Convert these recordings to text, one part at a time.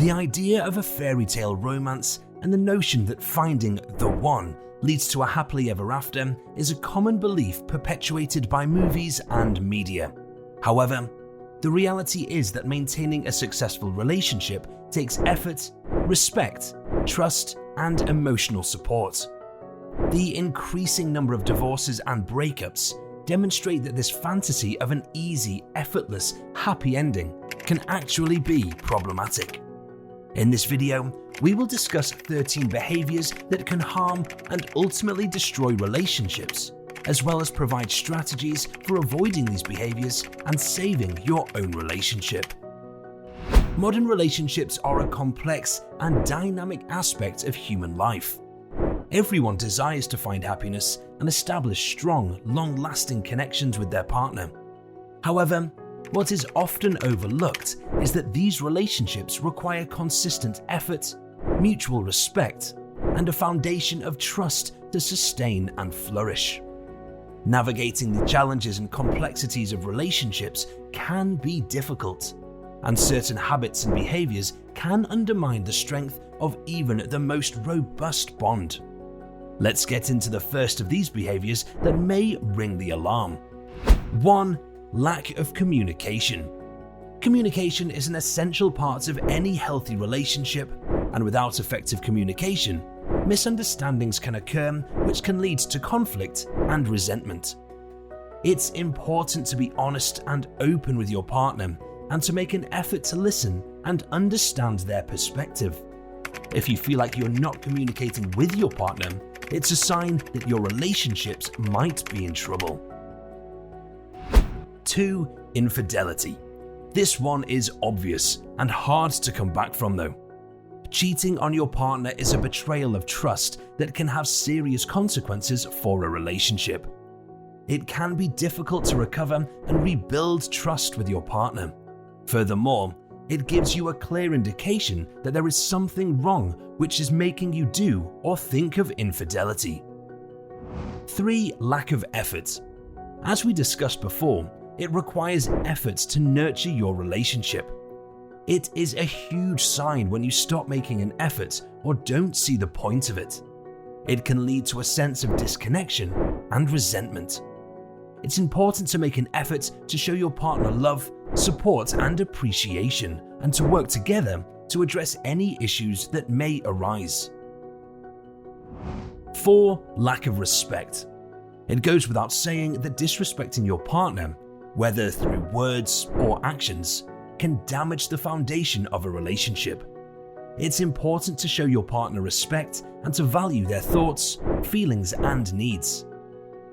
The idea of a fairy tale romance and the notion that finding the one leads to a happily ever after is a common belief perpetuated by movies and media. However, the reality is that maintaining a successful relationship takes effort, respect, trust, and emotional support. The increasing number of divorces and breakups demonstrate that this fantasy of an easy, effortless, happy ending can actually be problematic. In this video, we will discuss 13 behaviors that can harm and ultimately destroy relationships, as well as provide strategies for avoiding these behaviors and saving your own relationship. Modern relationships are a complex and dynamic aspect of human life. Everyone desires to find happiness and establish strong, long-lasting connections with their partner. However, what is often overlooked is that these relationships require consistent effort, mutual respect, and a foundation of trust to sustain and flourish. Navigating the challenges and complexities of relationships can be difficult, and certain habits and behaviors can undermine the strength of even the most robust bond. Let's get into the first of these behaviors that may ring the alarm. 1. Lack of communication. Communication is an essential part of any healthy relationship, and without effective communication, misunderstandings can occur which can lead to conflict and resentment. It's important to be honest and open with your partner and to make an effort to listen and understand their perspective. If you feel like you're not communicating with your partner, it's a sign that your relationships might be in trouble. 2. Infidelity. This one is obvious and hard to come back from though. Cheating on your partner is a betrayal of trust that can have serious consequences for a relationship. It can be difficult to recover and rebuild trust with your partner. Furthermore, it gives you a clear indication that there is something wrong which is making you do or think of infidelity. 3. Lack of effort. As we discussed before, it requires efforts to nurture your relationship. It is a huge sign when you stop making an effort or don't see the point of it. It can lead to a sense of disconnection and resentment. It's important to make an effort to show your partner love, support, and appreciation, and to work together to address any issues that may arise. 4. Lack of respect. It goes without saying that disrespecting your partner, whether through words or actions, can damage the foundation of a relationship. It's important to show your partner respect and to value their thoughts, feelings, and needs.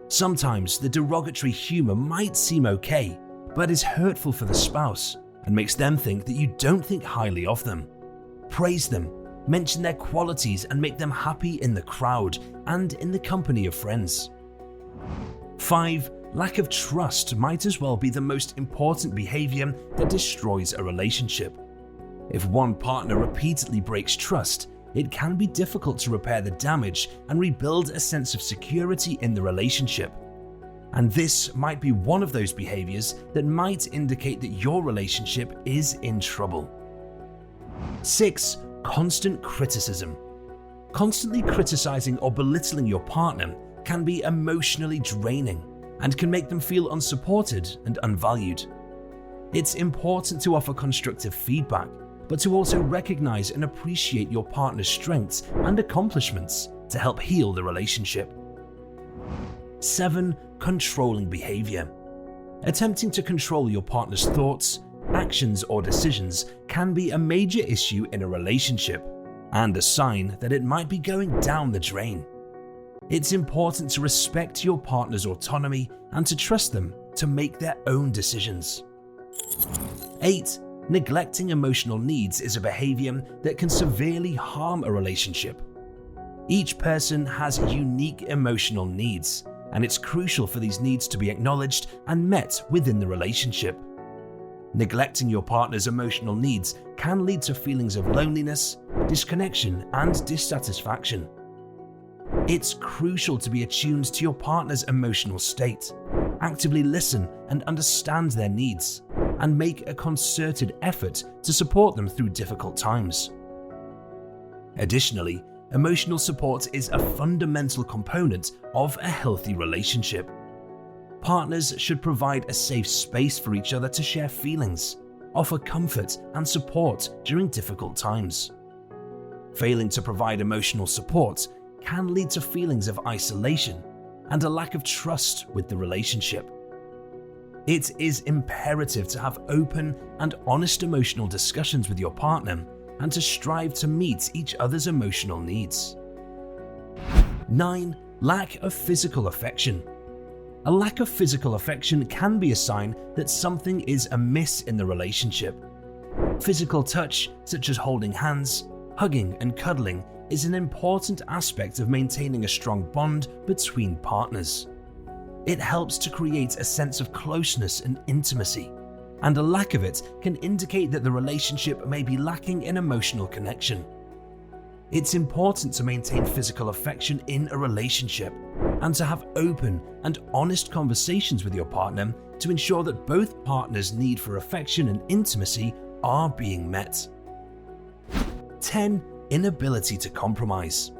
Sometimes the derogatory humor might seem okay, but is hurtful for the spouse and makes them think that you don't think highly of them. Praise them, mention their qualities, and make them happy in the crowd and in the company of friends. 5. Lack of trust might as well be the most important behavior that destroys a relationship. If one partner repeatedly breaks trust, it can be difficult to repair the damage and rebuild a sense of security in the relationship. And this might be one of those behaviors that might indicate that your relationship is in trouble. 6. Constant criticism. Constantly criticizing or belittling your partner can be emotionally draining and can make them feel unsupported and unvalued. It's important to offer constructive feedback, but to also recognize and appreciate your partner's strengths and accomplishments to help heal the relationship. 7. Controlling behavior. Attempting to control your partner's thoughts, actions, or decisions can be a major issue in a relationship and a sign that it might be going down the drain. It's important to respect your partner's autonomy and to trust them to make their own decisions. 8. Neglecting emotional needs is a behavior that can severely harm a relationship. Each person has unique emotional needs, and it's crucial for these needs to be acknowledged and met within the relationship. Neglecting your partner's emotional needs can lead to feelings of loneliness, disconnection, and dissatisfaction. It's crucial to be attuned to your partner's emotional state, actively listen and understand their needs, and make a concerted effort to support them through difficult times. Additionally, emotional support is a fundamental component of a healthy relationship. Partners should provide a safe space for each other to share feelings, offer comfort and support during difficult times. Failing to provide emotional support can lead to feelings of isolation and a lack of trust with the relationship. It is imperative to have open and honest emotional discussions with your partner and to strive to meet each other's emotional needs. 9. Lack of physical affection. A lack of physical affection can be a sign that something is amiss in the relationship. Physical touch, such as holding hands, hugging, and cuddling, is an important aspect of maintaining a strong bond between partners. It helps to create a sense of closeness and intimacy, and a lack of it can indicate that the relationship may be lacking in emotional connection. It's important to maintain physical affection in a relationship and to have open and honest conversations with your partner to ensure that both partners' need for affection and intimacy are being met. 10. Inability to compromise.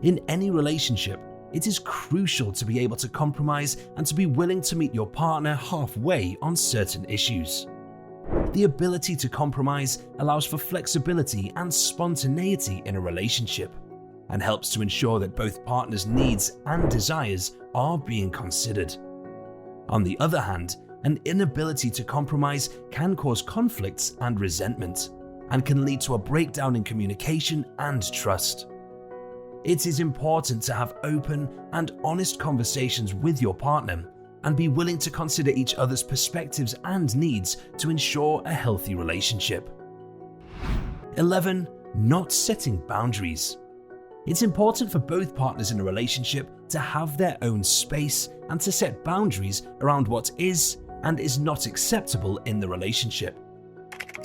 In any relationship, it is crucial to be able to compromise and to be willing to meet your partner halfway on certain issues. The ability to compromise allows for flexibility and spontaneity in a relationship and helps to ensure that both partners' needs and desires are being considered. On the other hand, an inability to compromise can cause conflicts and resentment, and can lead to a breakdown in communication and trust. It is important to have open and honest conversations with your partner and be willing to consider each other's perspectives and needs to ensure a healthy relationship. 11. Not setting boundaries. It's important for both partners in a relationship to have their own space and to set boundaries around what is and is not acceptable in the relationship.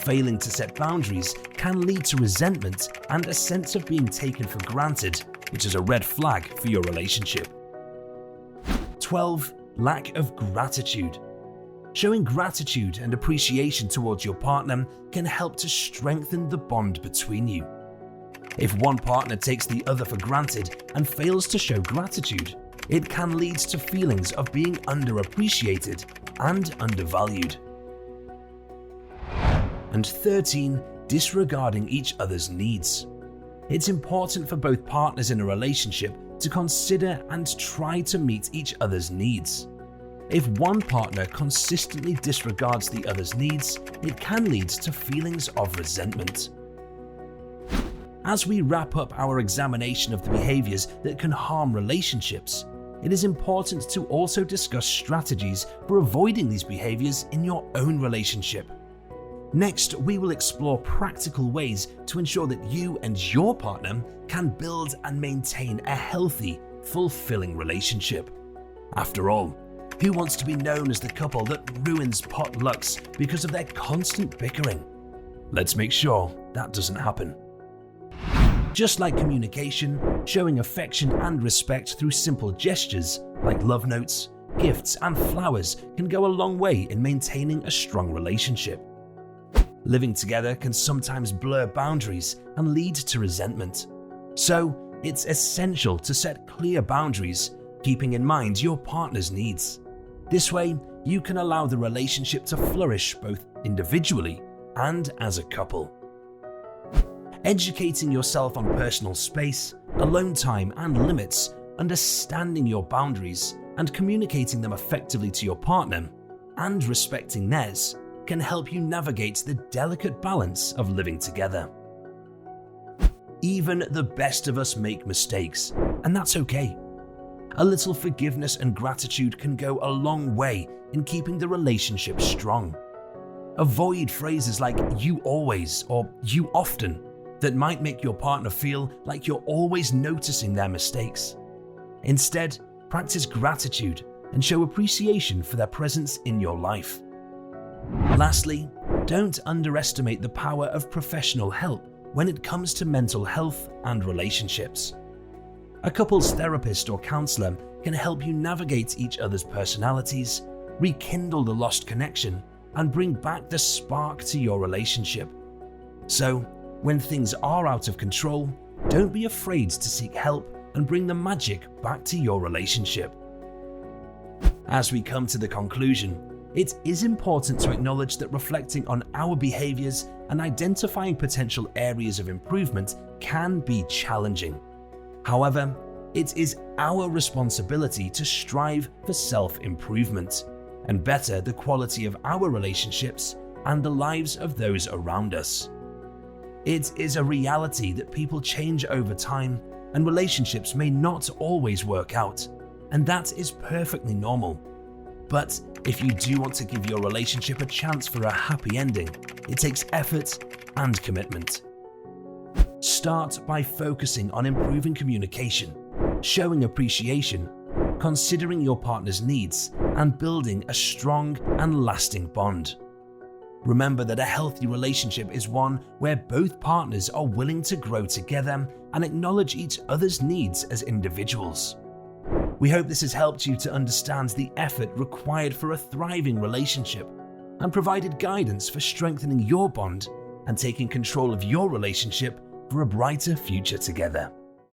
Failing to set boundaries can lead to resentment and a sense of being taken for granted, which is a red flag for your relationship. 12. Lack of gratitude. Showing gratitude and appreciation towards your partner can help to strengthen the bond between you. If one partner takes the other for granted and fails to show gratitude, it can lead to feelings of being underappreciated and undervalued. And 13. Disregarding each other's needs. It's important for both partners in a relationship to consider and try to meet each other's needs. If one partner consistently disregards the other's needs, it can lead to feelings of resentment. As we wrap up our examination of the behaviors that can harm relationships, it is important to also discuss strategies for avoiding these behaviors in your own relationship. Next, we will explore practical ways to ensure that you and your partner can build and maintain a healthy, fulfilling relationship. After all, who wants to be known as the couple that ruins potlucks because of their constant bickering? Let's make sure that doesn't happen. Just like communication, showing affection and respect through simple gestures like love notes, gifts, and flowers can go a long way in maintaining a strong relationship. Living together can sometimes blur boundaries and lead to resentment. So, it's essential to set clear boundaries, keeping in mind your partner's needs. This way, you can allow the relationship to flourish both individually and as a couple. Educating yourself on personal space, alone time, and limits, understanding your boundaries, and communicating them effectively to your partner, and respecting theirs, can help you navigate the delicate balance of living together. Even the best of us make mistakes, and that's okay. A little forgiveness and gratitude can go a long way in keeping the relationship strong. Avoid phrases like "you always" or "you often" that might make your partner feel like you're always noticing their mistakes. Instead, practice gratitude and show appreciation for their presence in your life. Lastly, don't underestimate the power of professional help when it comes to mental health and relationships. A couples therapist or counselor can help you navigate each other's personalities, rekindle the lost connection, and bring back the spark to your relationship. So, when things are out of control, don't be afraid to seek help and bring the magic back to your relationship. As we come to the conclusion, it is important to acknowledge that reflecting on our behaviors and identifying potential areas of improvement can be challenging. However, it is our responsibility to strive for self-improvement and better the quality of our relationships and the lives of those around us. It is a reality that people change over time and relationships may not always work out, and that is perfectly normal. But if you do want to give your relationship a chance for a happy ending, it takes effort and commitment. Start by focusing on improving communication, showing appreciation, considering your partner's needs, and building a strong and lasting bond. Remember that a healthy relationship is one where both partners are willing to grow together and acknowledge each other's needs as individuals. We hope this has helped you to understand the effort required for a thriving relationship and provided guidance for strengthening your bond and taking control of your relationship for a brighter future together.